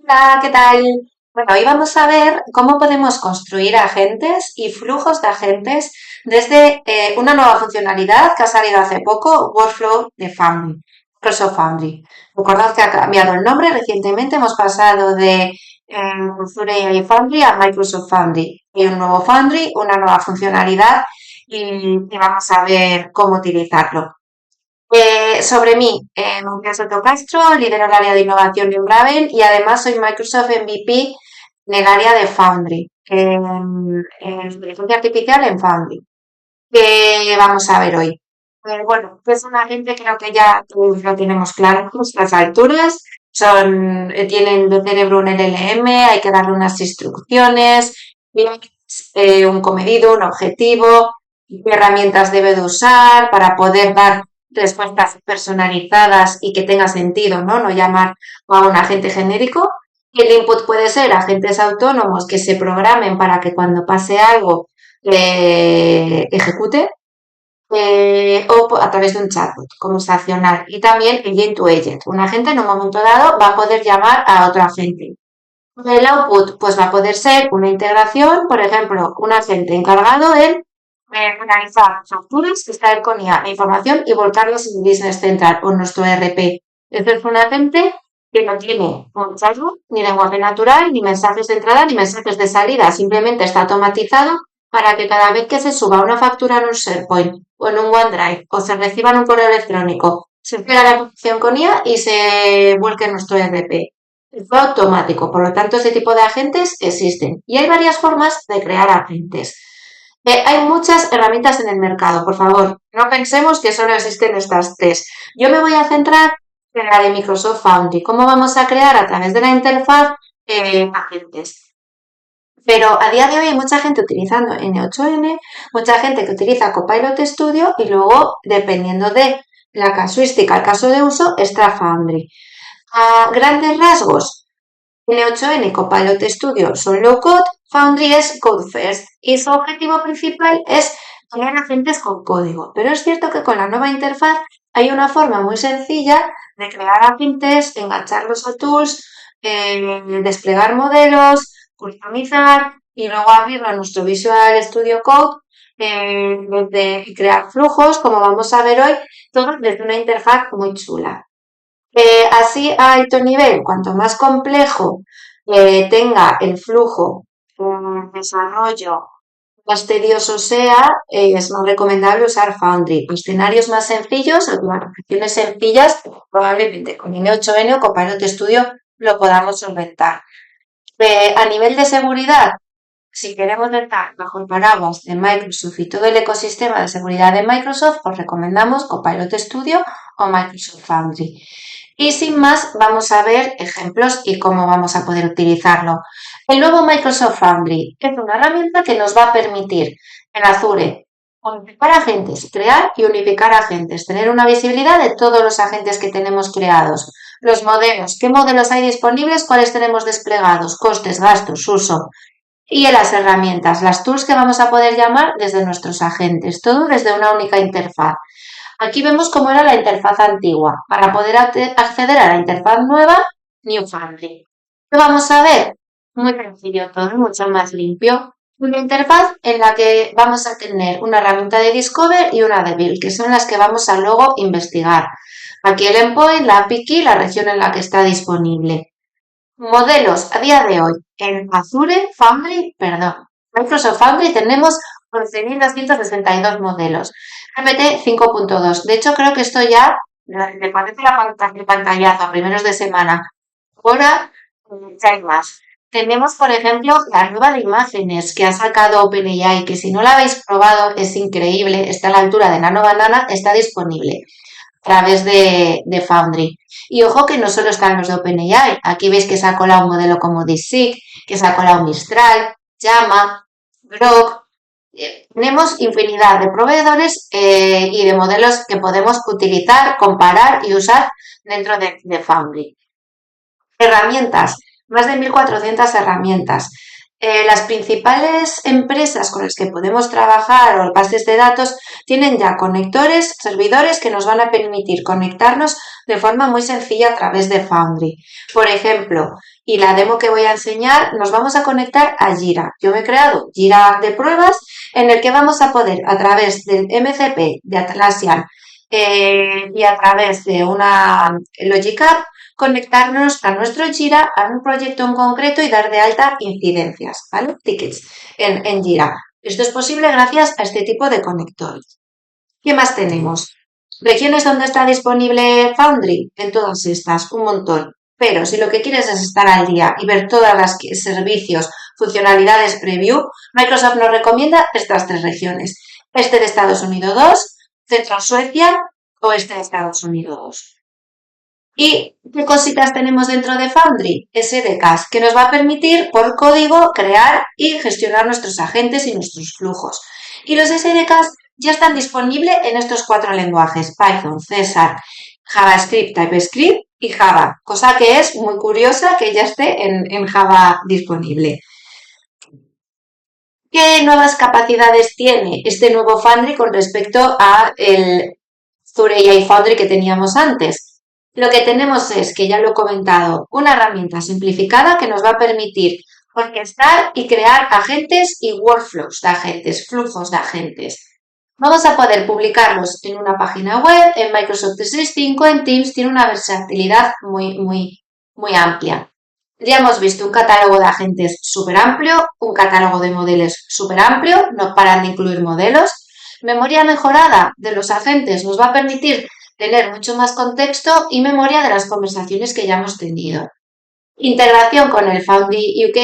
Hola, ¿qué tal? Bueno, hoy vamos a ver cómo podemos construir agentes y flujos de agentes desde una nueva funcionalidad que ha salido hace poco, Workflow de Foundry, Microsoft Foundry. Recordad que ha cambiado el nombre recientemente, hemos pasado de Azure AI Foundry a Microsoft Foundry. Hay un nuevo Foundry, una nueva funcionalidad y vamos a ver cómo utilizarlo. Sobre mí, me llamo Soto Castro, lidero el área de innovación de Unravel y además soy Microsoft MVP en el área de Foundry, en inteligencia artificial en Foundry. ¿Qué vamos a ver hoy? Bueno, pues una gente creo que ya todos lo tenemos claro a nuestras alturas. Tienen de cerebro un LLM, hay que darle unas instrucciones, un comedido, un objetivo, qué herramientas debe de usar para poder dar respuestas personalizadas y que tenga sentido, ¿no? No llamar a un agente genérico. El input puede ser agentes autónomos que se programen para que cuando pase algo ejecute a través de un chatbot conversacional y también agent to agent. Un agente en un momento dado va a poder llamar a otro agente. El output pues va a poder ser una integración, por ejemplo, un agente encargado en analizar facturas, extraer con IA la información y volcarlos en Business Central o nuestro ERP. Este es un agente que no tiene un chatbot, ni lenguaje natural, ni mensajes de entrada, ni mensajes de salida. Simplemente está automatizado para que cada vez que se suba una factura en un SharePoint o en un OneDrive o se reciba en un correo electrónico, se espera la ejecución con IA y se vuelque en nuestro ERP. Es automático, por lo tanto, ese tipo de agentes existen. Y hay varias formas de crear agentes. Hay muchas herramientas en el mercado, por favor, no pensemos que solo existen estas tres. Yo me voy a centrar en la de Microsoft Foundry. ¿Cómo vamos a crear a través de la interfaz agentes? Pero a día de hoy hay mucha gente utilizando N8N, mucha gente que utiliza Copilot Studio y luego, dependiendo de la casuística, el caso de uso, está Foundry. A grandes rasgos, N8N Copilot Studio son low code, Foundry es code first y su objetivo principal es crear agentes con código. Pero es cierto que con la nueva interfaz hay una forma muy sencilla de crear agentes, engancharlos a tools, desplegar modelos, customizar y luego abrirlo a nuestro Visual Studio Code y crear flujos, como vamos a ver hoy, todo desde una interfaz muy chula. Así a alto nivel, cuanto más complejo tenga el flujo desarrollo, más tedioso sea, es más recomendable usar Foundry. Escenarios más sencillos, aplicaciones sencillas, probablemente con N8N o Copilot Studio lo podamos solventar. A nivel de seguridad, si queremos estar bajo el paraguas de Microsoft y todo el ecosistema de seguridad de Microsoft, os recomendamos Copilot Studio o Microsoft Foundry. Y sin más, vamos a ver ejemplos y cómo vamos a poder utilizarlo. El nuevo Microsoft Foundry es una herramienta que nos va a permitir en Azure unificar agentes, crear y unificar agentes, tener una visibilidad de todos los agentes que tenemos creados, los modelos, qué modelos hay disponibles, cuáles tenemos desplegados, costes, gastos, uso, y en las herramientas, las tools que vamos a poder llamar desde nuestros agentes, todo desde una única interfaz. Aquí vemos cómo era la interfaz antigua. Para poder acceder a la interfaz nueva, New Foundry. ¿Qué vamos a ver? Muy sencillo todo, mucho más limpio. Una interfaz en la que vamos a tener una herramienta de Discover y una de Build, que son las que vamos a luego investigar. Aquí el endpoint, la API key, la región en la que está disponible. Modelos a día de hoy en Microsoft Foundry tenemos 11.262 modelos. GPT 5.2. De hecho, creo que esto ya me parece el pantallazo a primeros de semana. Ahora ya hay más. Tenemos, por ejemplo, la nueva de imágenes que ha sacado OpenAI, que si no la habéis probado es increíble, está a la altura de Nano Banana, está disponible a través de Foundry. Y ojo que no solo están los de OpenAI, aquí veis que se ha colado un modelo como DeepSeek, que se ha colado Mistral, Llama, Grok. Tenemos infinidad de proveedores y de modelos que podemos utilizar, comparar y usar dentro de Foundry. Herramientas, más de 1.400 herramientas. Las principales empresas con las que podemos trabajar o bases de datos tienen ya conectores, servidores que nos van a permitir conectarnos de forma muy sencilla a través de Foundry. Por ejemplo, y la demo que voy a enseñar, nos vamos a conectar a Jira. Yo me he creado Jira de pruebas en el que vamos a poder a través del MCP de Atlassian y a través de una Logic App conectarnos a nuestro Jira, a un proyecto en concreto y dar de alta incidencias, ¿vale? Tickets en Jira. Esto es posible gracias a este tipo de conectores. ¿Qué más tenemos? Regiones donde está disponible Foundry, en todas estas, un montón. Pero si lo que quieres es estar al día y ver todas las servicios, funcionalidades preview, Microsoft nos recomienda estas 3 regiones. Este de Estados Unidos 2, Centro Suecia, oeste de Estados Unidos 2. ¿Y qué cositas tenemos dentro de Foundry? SDKs, que nos va a permitir por código crear y gestionar nuestros agentes y nuestros flujos. Y los SDKs ya están disponibles en estos 4 lenguajes, Python, César, JavaScript, TypeScript y Java, cosa que es muy curiosa que ya esté en Java disponible. ¿Qué nuevas capacidades tiene este nuevo Foundry con respecto a el Azure AI Foundry que teníamos antes? Lo que tenemos es, que ya lo he comentado, una herramienta simplificada que nos va a permitir orquestar y crear agentes y workflows de agentes, flujos de agentes. Vamos a poder publicarlos en una página web, en Microsoft 365, en Teams, tiene una versatilidad muy amplia. Ya hemos visto un catálogo de agentes súper amplio, un catálogo de modelos súper amplio, no paran de incluir modelos. Memoria mejorada de los agentes nos va a permitir tener mucho más contexto y memoria de las conversaciones que ya hemos tenido. Integración con el Foundry UK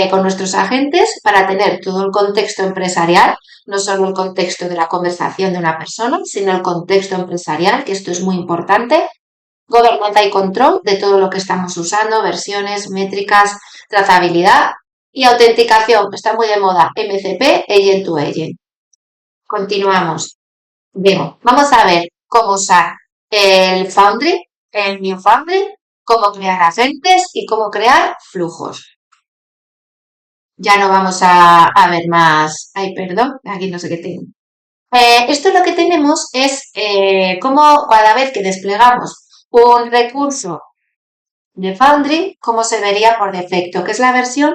con nuestros agentes para tener todo el contexto empresarial, no solo el contexto de la conversación de una persona, sino el contexto empresarial, que esto es muy importante. Gobernanza y control de todo lo que estamos usando, versiones, métricas, trazabilidad y autenticación, está muy de moda, MCP, Agent to Agent. Continuamos. Bien, vamos a ver cómo usar el Foundry, el New Foundry, cómo crear agentes y cómo crear flujos. Ya no vamos a ver más. Ay, perdón, aquí no sé qué tengo. Esto lo que tenemos es cómo cada vez que desplegamos un recurso de Foundry, cómo se vería por defecto, que es la versión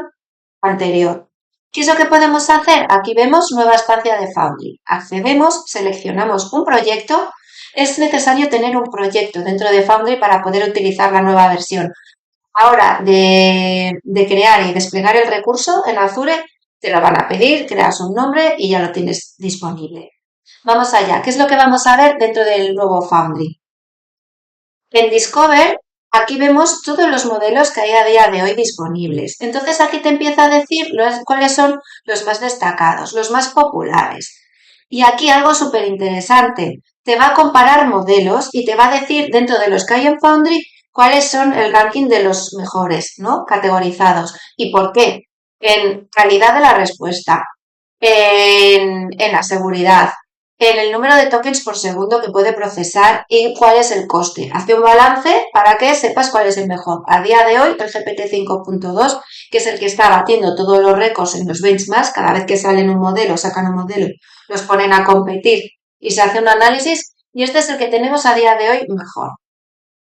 anterior. ¿Qué es lo que podemos hacer? Aquí vemos nueva estancia de Foundry. Accedemos, seleccionamos un proyecto. Es necesario tener un proyecto dentro de Foundry para poder utilizar la nueva versión. Ahora de crear y desplegar el recurso en Azure, te lo van a pedir, creas un nombre y ya lo tienes disponible. Vamos allá. ¿Qué es lo que vamos a ver dentro del nuevo Foundry? En Discover, aquí vemos todos los modelos que hay a día de hoy disponibles. Entonces aquí te empieza a decir cuáles son los más destacados, los más populares. Y aquí algo súper interesante. Te va a comparar modelos y te va a decir dentro de los que hay en Foundry cuáles son el ranking de los mejores, ¿no? Categorizados. ¿Y por qué? En calidad de la respuesta, en la seguridad, en el número de tokens por segundo que puede procesar y cuál es el coste. Hace un balance para que sepas cuál es el mejor. A día de hoy, el GPT 5.2, que es el que está batiendo todos los récords en los benchmarks, cada vez que salen un modelo, sacan un modelo, los ponen a competir y se hace un análisis, y este es el que tenemos a día de hoy mejor.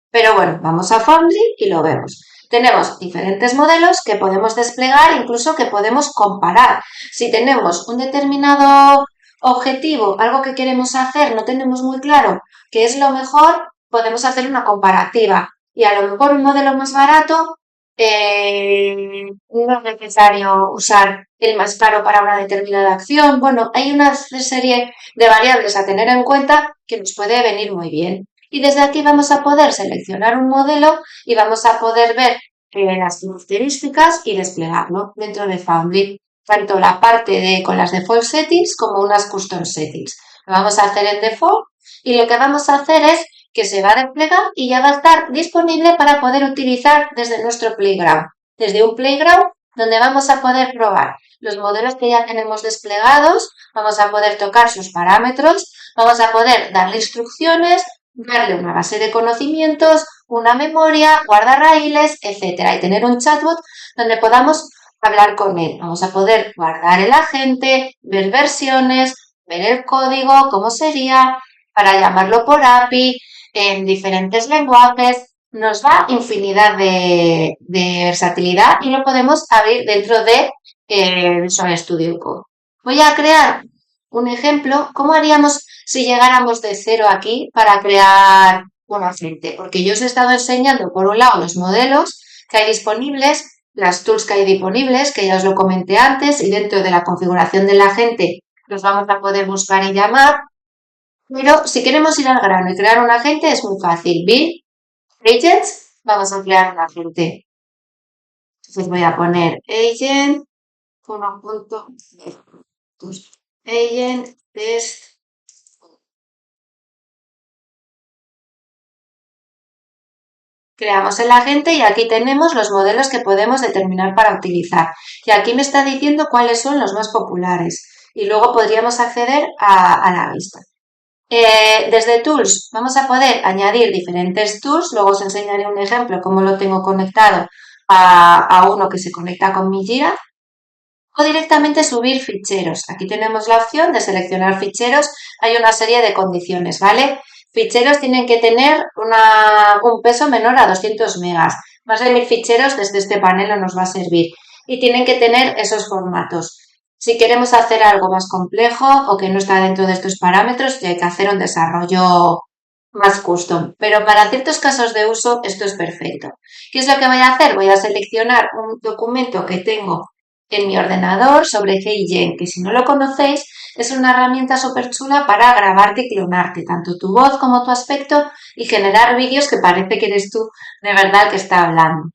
Pero bueno, vamos a Foundry y lo vemos. Tenemos diferentes modelos que podemos desplegar, incluso que podemos comparar. Si tenemos un determinado objetivo, algo que queremos hacer, no tenemos muy claro qué es lo mejor, podemos hacer una comparativa. Y a lo mejor un modelo más barato no es necesario usar el más caro para una determinada acción. Bueno, hay una serie de variables a tener en cuenta que nos puede venir muy bien. Y desde aquí vamos a poder seleccionar un modelo y vamos a poder ver las características y desplegarlo dentro de Foundry. Tanto la parte con las default settings como unas custom settings. Lo vamos a hacer en default y lo que vamos a hacer es que se va a desplegar y ya va a estar disponible para poder utilizar desde nuestro playground. Desde un playground donde vamos a poder probar los modelos que ya tenemos desplegados, vamos a poder tocar sus parámetros, vamos a poder darle instrucciones, darle una base de conocimientos, una memoria, guardar raíles, etcétera, y tener un chatbot donde podamos hablar con él. Vamos a poder guardar el agente, ver versiones, ver el código, cómo sería, para llamarlo por API, en diferentes lenguajes. Nos da infinidad de versatilidad y lo podemos abrir dentro de Visual Studio Code. Voy a crear un ejemplo. ¿Cómo haríamos si llegáramos de cero aquí para crear un agente? Porque yo os he estado enseñando, por un lado, los modelos que hay disponibles, las tools que hay disponibles, que ya os lo comenté antes, y dentro de la configuración del agente los vamos a poder buscar y llamar. Pero si queremos ir al grano y crear un agente es muy fácil. Build agents, vamos a crear un agente. Entonces voy a poner agent, agent test. Creamos el agente y aquí tenemos los modelos que podemos determinar para utilizar. Y aquí me está diciendo cuáles son los más populares. Y luego podríamos acceder a la vista. Desde Tools vamos a poder añadir diferentes tools. Luego os enseñaré un ejemplo cómo lo tengo conectado a uno que se conecta con mi Jira. O directamente subir ficheros. Aquí tenemos la opción de seleccionar ficheros. Hay una serie de condiciones, ¿vale? Ficheros tienen que tener un peso menor a 200 megas. Más de 1000 ficheros desde este panel no nos va a servir. Y tienen que tener esos formatos. Si queremos hacer algo más complejo o que no está dentro de estos parámetros, ya hay que hacer un desarrollo más custom. Pero para ciertos casos de uso esto es perfecto. ¿Qué es lo que voy a hacer? Voy a seleccionar un documento que tengo en mi ordenador sobre HeyGen, que si no lo conocéis es una herramienta súper chula para grabarte y clonarte, tanto tu voz como tu aspecto, y generar vídeos que parece que eres tú de verdad el que está hablando.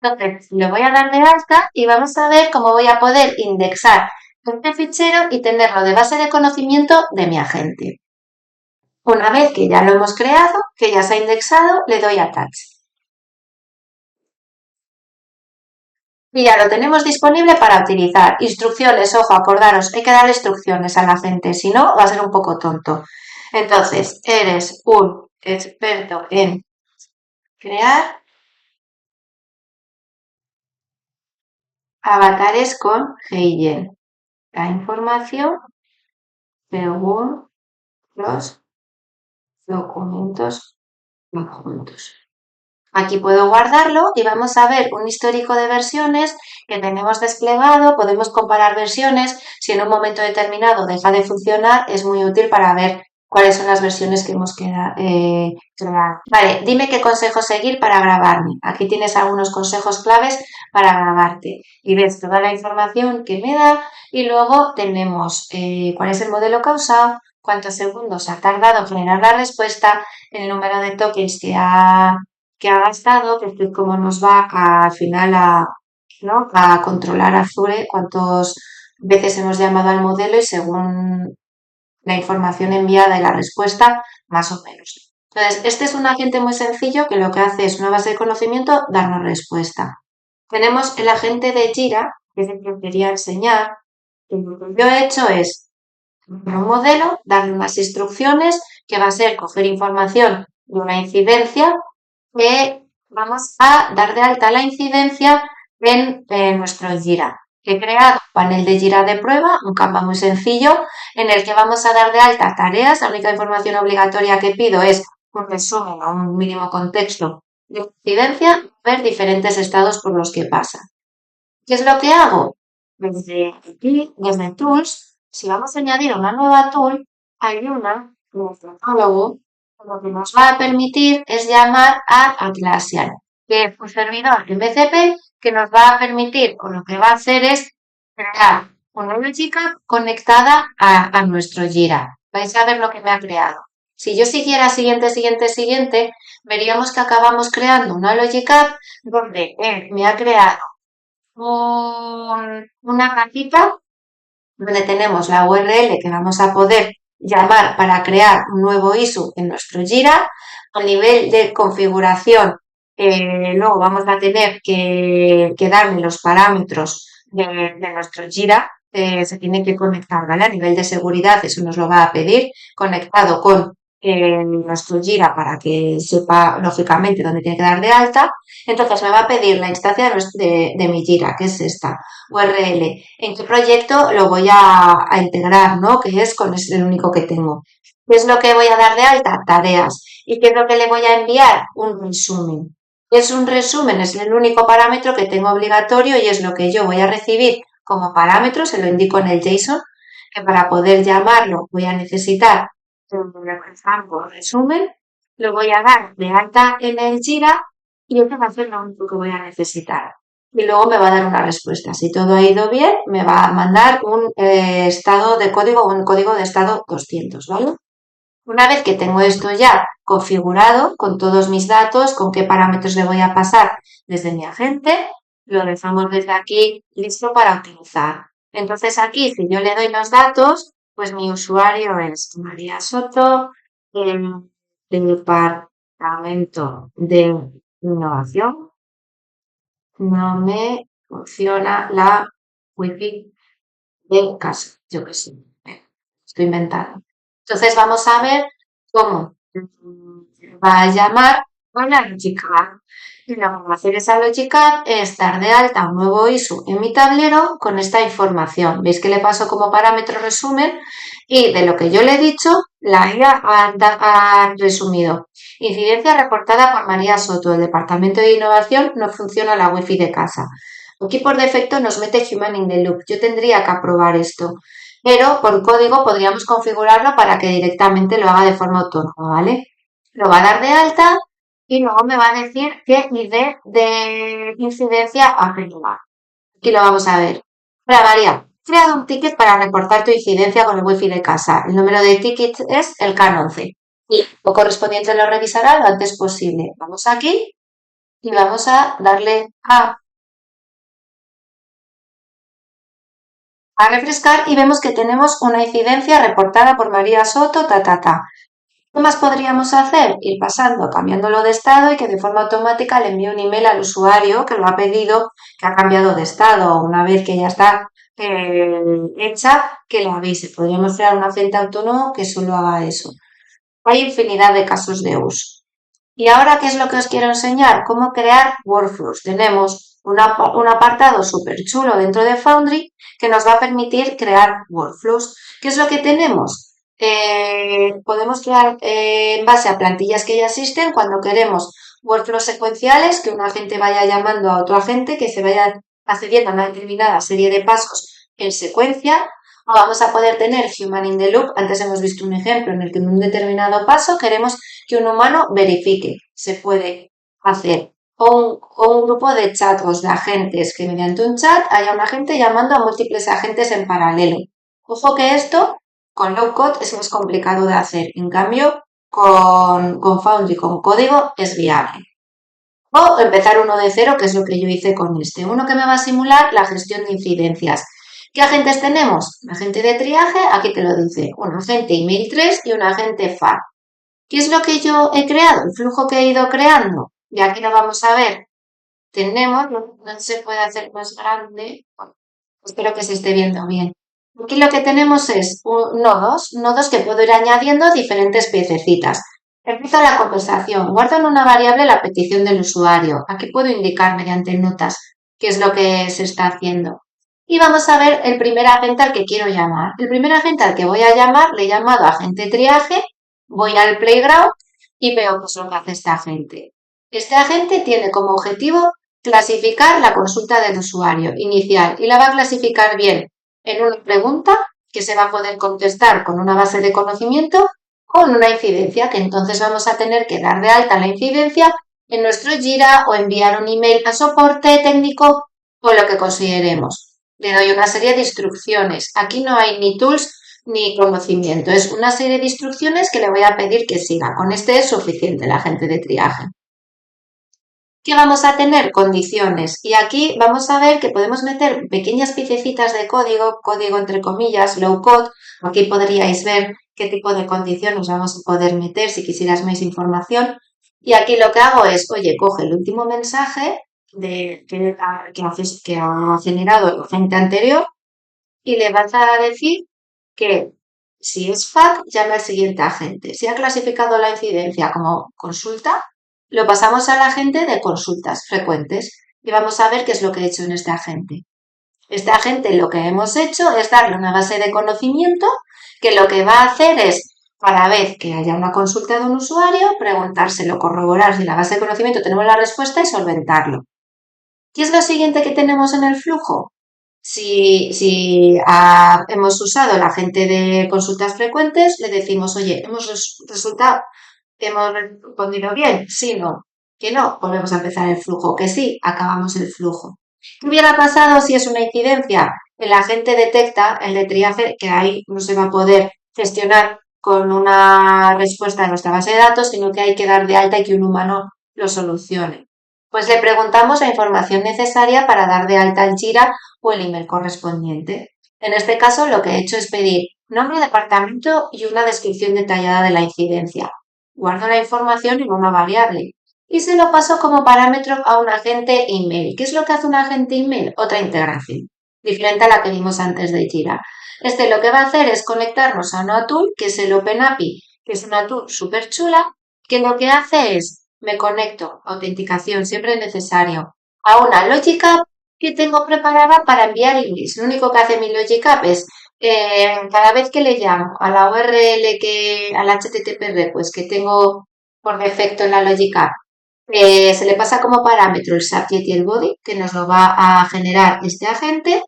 Entonces, le voy a dar de alta y vamos a ver cómo voy a poder indexar este fichero y tenerlo de base de conocimiento de mi agente. Una vez que ya lo hemos creado, que ya se ha indexado, le doy a Attach. Y ya lo tenemos disponible para utilizar. Instrucciones, ojo, acordaros, hay que dar instrucciones a la gente, si no va a ser un poco tonto. Entonces, eres un experto en crear avatares con HeyGen. La información según los documentos conjuntos. Aquí puedo guardarlo y vamos a ver un histórico de versiones que tenemos desplegado. Podemos comparar versiones. Si en un momento determinado deja de funcionar, es muy útil para ver cuáles son las versiones que hemos creado. Vale, dime qué consejo seguir para grabarme. Aquí tienes algunos consejos claves para grabarte y ves toda la información que me da y luego tenemos cuál es el modelo que ha usado, cuántos segundos ha tardado en generar la respuesta, el número de tokens que ha gastado, que es cómo nos va al final ¿no? a controlar Azure cuántas veces hemos llamado al modelo y según la información enviada y la respuesta, más o menos. Entonces, este es un agente muy sencillo que lo que hace es una base de conocimiento, darnos respuesta. Tenemos el agente de Jira, que es el que quería enseñar, que lo que yo he hecho es un modelo, darle unas instrucciones, que va a ser coger información de una incidencia, que vamos a dar de alta la incidencia en nuestro Jira. He creado un panel de Jira de prueba, un Canva muy sencillo, en el que vamos a dar de alta tareas. La única información obligatoria que pido es un resumen o un mínimo contexto de incidencia, ver diferentes estados por los que pasa. ¿Qué es lo que hago? Desde aquí, desde Tools, si vamos a añadir una nueva tool, hay una, nuestro catálogo, lo que nos va a permitir es llamar a Atlassian, que es un servidor MCP que nos va a permitir, o lo que va a hacer es crear una lógica conectada a nuestro Jira. Vais a ver lo que me ha creado. Si yo siguiera siguiente, veríamos que acabamos creando una Logic App donde él me ha creado una cajita donde tenemos la URL que vamos a poder llamar para crear un nuevo issue en nuestro Jira. A nivel de configuración, luego vamos a tener que darle los parámetros de nuestro Jira. Se tiene que conectar, ¿vale? A nivel de seguridad, eso nos lo va a pedir, conectado con nuestro Jira para que sepa lógicamente dónde tiene que dar de alta. Entonces me va a pedir la instancia de mi Jira, que es esta URL. ¿En qué proyecto lo voy a integrar, ¿no? Que es el único que tengo. ¿Qué es lo que voy a dar de alta? Tareas. ¿Y qué es lo que le voy a enviar? Un resumen. Es un resumen, es el único parámetro que tengo obligatorio y es lo que yo voy a recibir como parámetro, se lo indico en el JSON, que para poder llamarlo voy a necesitar el campo resumen, lo voy a dar de alta en el Jira y eso va a ser lo único que voy a necesitar. Y luego me va a dar una respuesta. Si todo ha ido bien, me va a mandar un estado de código, un código de estado 200, ¿vale? Una vez que tengo esto ya configurado con todos mis datos, con qué parámetros le voy a pasar desde mi agente, lo dejamos desde aquí listo para utilizar. Entonces aquí, si yo le doy los datos, pues mi usuario es María Soto, el departamento de innovación. No me funciona la wifi de casa, yo que sé, estoy inventando. Entonces vamos a ver cómo va a llamar a la Logical. Y lo que vamos a hacer esa Logical es dar de alta un nuevo ISO en mi tablero con esta información. ¿Veis que le paso como parámetro resumen? Y de lo que yo le he dicho, la IA ha resumido. Incidencia reportada por María Soto. El Departamento de Innovación no funciona la wifi de casa. Aquí por defecto nos mete Human in the Loop. Yo tendría que aprobar esto. Pero por código podríamos configurarlo para que directamente lo haga de forma autónoma, ¿vale? Lo va a dar de alta y luego me va a decir qué ID de incidencia ha generado. Aquí lo vamos a ver. Hola María, he creado un ticket para reportar tu incidencia con el wifi de casa. El número de ticket es el CAN11 y lo correspondiente lo revisará lo antes posible. Vamos aquí y vamos a darle a refrescar y vemos que tenemos una incidencia reportada por María Soto, ¿Qué más podríamos hacer? Ir pasando, cambiándolo de estado y que de forma automática le envíe un email al usuario que lo ha pedido, que ha cambiado de estado. Una vez que ya está hecha, que le avise. Podríamos crear un agente autónomo que solo haga eso. Hay infinidad de casos de uso. Y ahora, ¿qué es lo que os quiero enseñar? Cómo crear workflows. Tenemos un apartado súper chulo dentro de Foundry que nos va a permitir crear workflows. ¿Qué es lo que tenemos? Podemos crear en base a plantillas que ya existen cuando queremos workflows secuenciales, que un agente vaya llamando a otro agente, que se vaya accediendo a una determinada serie de pasos en secuencia. O vamos a poder tener Human in the Loop. Antes hemos visto un ejemplo en el que en un determinado paso queremos que un humano verifique. Se puede hacer. O un grupo de chatbots de agentes que mediante un chat haya un agente llamando a múltiples agentes en paralelo. Ojo que esto con low code es más complicado de hacer. En cambio, con Foundry, con código, es viable. O empezar uno de cero, que es lo que yo hice con este. Uno que me va a simular la gestión de incidencias. ¿Qué agentes tenemos? Un agente de triaje, aquí te lo dice, un agente email 3 y un agente FAR. ¿Qué es lo que yo he creado? El flujo que he ido creando. Y aquí lo vamos a ver. Tenemos, no se puede hacer más grande. Bueno, espero que se esté viendo bien. Aquí lo que tenemos es nodos que puedo ir añadiendo diferentes piececitas. Empiezo la conversación, guardo en una variable la petición del usuario. Aquí puedo indicar mediante notas qué es lo que se está haciendo. Y vamos a ver el primer agente al que quiero llamar. El primer agente al que voy a llamar le he llamado agente triaje, voy al playground y veo qué es lo que hace este agente. Este agente tiene como objetivo clasificar la consulta del usuario inicial y la va a clasificar bien en una pregunta que se va a poder contestar con una base de conocimiento con una incidencia que entonces vamos a tener que dar de alta la incidencia en nuestro Jira o enviar un email a soporte técnico o lo que consideremos. Le doy una serie de instrucciones. Aquí no hay ni tools ni conocimiento. Es una serie de instrucciones que le voy a pedir que siga. Con este es suficiente el agente de triaje. ¿Qué vamos a tener? Condiciones. Y aquí vamos a ver que podemos meter pequeñas piececitas de código, código entre comillas, low code. Aquí podríais ver qué tipo de condiciones vamos a poder meter si quisieras más información. Y aquí lo que hago es, oye, coge el último mensaje que ha generado el agente anterior y le vas a decir que Si es FAQ, llame al siguiente agente. Si ha clasificado la incidencia como consulta, lo pasamos al agente de consultas frecuentes y vamos a ver qué es lo que he hecho en este agente. Este agente lo que hemos hecho es darle una base de conocimiento que lo que va a hacer es, cada vez que haya una consulta de un usuario, preguntárselo, corroborar si en la base de conocimiento tenemos la respuesta y solventarlo. ¿Qué es lo siguiente que tenemos en el flujo? Si hemos usado el agente de consultas frecuentes, le decimos, oye, hemos respondido bien, sí, no, que no, volvemos a empezar el flujo, que sí, acabamos el flujo. ¿Qué hubiera pasado si es una incidencia? El agente detecta el de triaje, que ahí no se va a poder gestionar con una respuesta de nuestra base de datos, sino que hay que dar de alta y que un humano lo solucione. Pues le preguntamos la información necesaria para dar de alta el Jira o el email correspondiente. En este caso, lo que he hecho es pedir nombre, departamento y una descripción detallada de la incidencia. Guardo la información en una variable y se lo paso como parámetro a un agente email. ¿Qué es lo que hace un agente email? Otra integración, diferente a la que vimos antes de Jira. Este lo que va a hacer es conectarnos a una tool, que es el OpenAPI, que es una tool súper chula, que lo que hace es, me conecto, autenticación, siempre es necesario, a una Logic App que tengo preparada para enviar emails. Lo único que hace mi Logic App es, cada vez que le llamo a la URL al HTTP pues que tengo por defecto en la Logic App, se le pasa como parámetro el subject y el body, que nos lo va a generar este agente,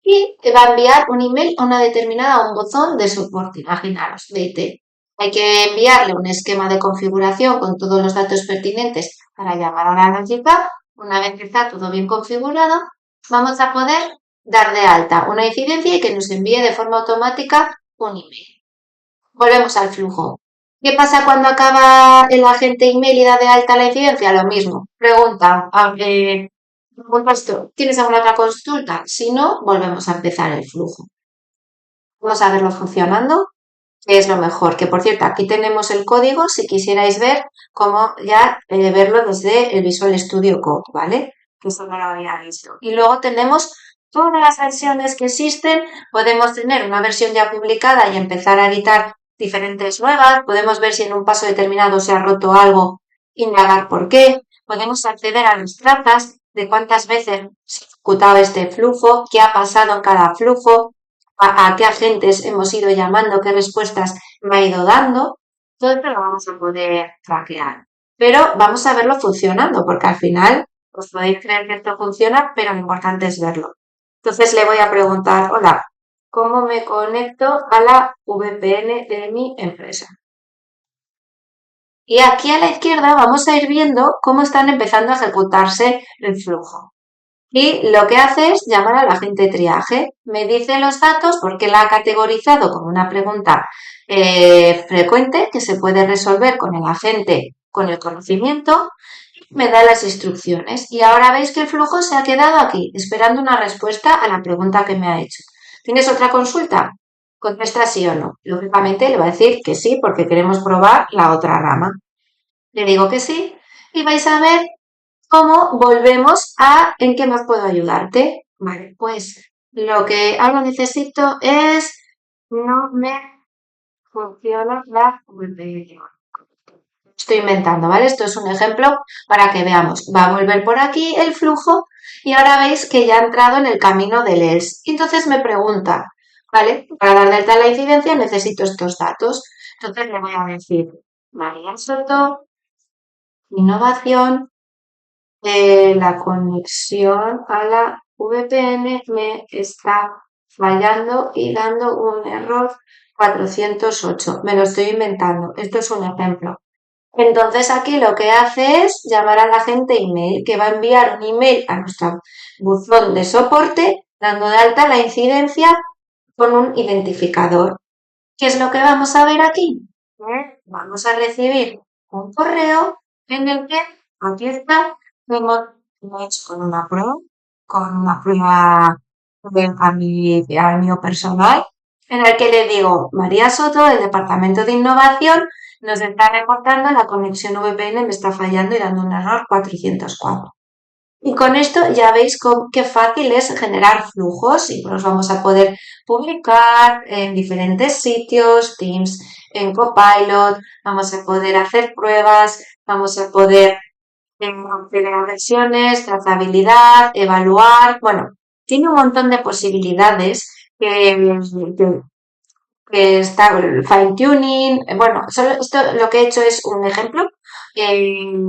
y va a enviar un email a una determinada, a un buzón de soporte. Imaginaros, de IT. Hay que enviarle un esquema de configuración con todos los datos pertinentes para llamar a la Logic App. Una vez que está todo bien configurado, vamos a poder dar de alta una incidencia y que nos envíe de forma automática un email. Volvemos al flujo. ¿Qué pasa cuando acaba el agente email y da de alta la incidencia? Lo mismo. Pregunta, ¿tienes alguna otra consulta? Si no, volvemos a empezar el flujo. Vamos a verlo funcionando, que es lo mejor. Que por cierto, aquí tenemos el código si quisierais ver cómo ya verlo desde el Visual Studio Code, ¿vale? Que eso no lo había visto. Y luego tenemos todas las versiones que existen. Podemos tener una versión ya publicada y empezar a editar diferentes nuevas. Podemos ver si en un paso determinado se ha roto algo, indagar por qué. Podemos acceder a las trazas de cuántas veces se ha ejecutado este flujo, qué ha pasado en cada flujo, a qué agentes hemos ido llamando, qué respuestas me ha ido dando. Todo esto lo vamos a poder traquear. Pero vamos a verlo funcionando, porque al final os podéis creer que esto funciona, pero lo importante es verlo. Entonces le voy a preguntar, hola, ¿cómo me conecto a la VPN de mi empresa? Y aquí a la izquierda vamos a ir viendo cómo están empezando a ejecutarse el flujo. Y lo que hace es llamar al agente de triaje. Me dice los datos porque la ha categorizado como una pregunta frecuente que se puede resolver con el agente con el conocimiento. Me da las instrucciones. Y ahora veis que el flujo se ha quedado aquí, esperando una respuesta a la pregunta que me ha hecho. ¿Tienes otra consulta? Contesta sí o no. Lógicamente le va a decir que sí porque queremos probar la otra rama. Le digo que sí y vais a ver cómo volvemos a en qué más puedo ayudarte. Vale, pues lo que ahora necesito es, no me funciona la VPN. Estoy inventando, ¿vale? Esto es un ejemplo para que veamos. Va a volver por aquí el flujo y ahora veis que ya ha entrado en el camino del else. Entonces me pregunta, ¿vale? Para dar de alta la incidencia necesito estos datos. Entonces le voy a decir, María Soto, innovación, la conexión a la VPN me está fallando y dando un error 408. Me lo estoy inventando. Esto es un ejemplo. Entonces aquí lo que hace es llamar al agente email, que va a enviar un email a nuestro buzón de soporte, dando de alta la incidencia con un identificador. ¿Qué es lo que vamos a ver aquí? Vamos a recibir un correo en el que aquí está, lo he hecho con una prueba a mío personal, en el que le digo, María Soto, del Departamento de Innovación, nos está reportando la conexión VPN me está fallando y dando un error 404. Y con esto ya veis qué fácil es generar flujos y los vamos a poder publicar en diferentes sitios, Teams, en Copilot, vamos a poder hacer pruebas, vamos a poder crear versiones, trazabilidad, evaluar. Bueno, tiene un montón de posibilidades que, está el fine tuning. Bueno, solo esto lo que he hecho es un ejemplo,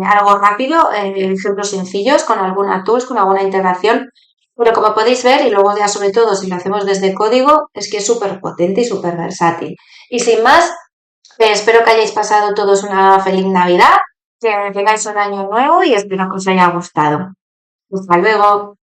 algo rápido, ejemplos sencillos con alguna tools, con alguna integración. Pero como podéis ver, y luego ya sobre todo si lo hacemos desde código, es que es súper potente y súper versátil. Y sin más, espero que hayáis pasado todos una feliz Navidad, que tengáis un año nuevo y espero que os haya gustado. Hasta luego.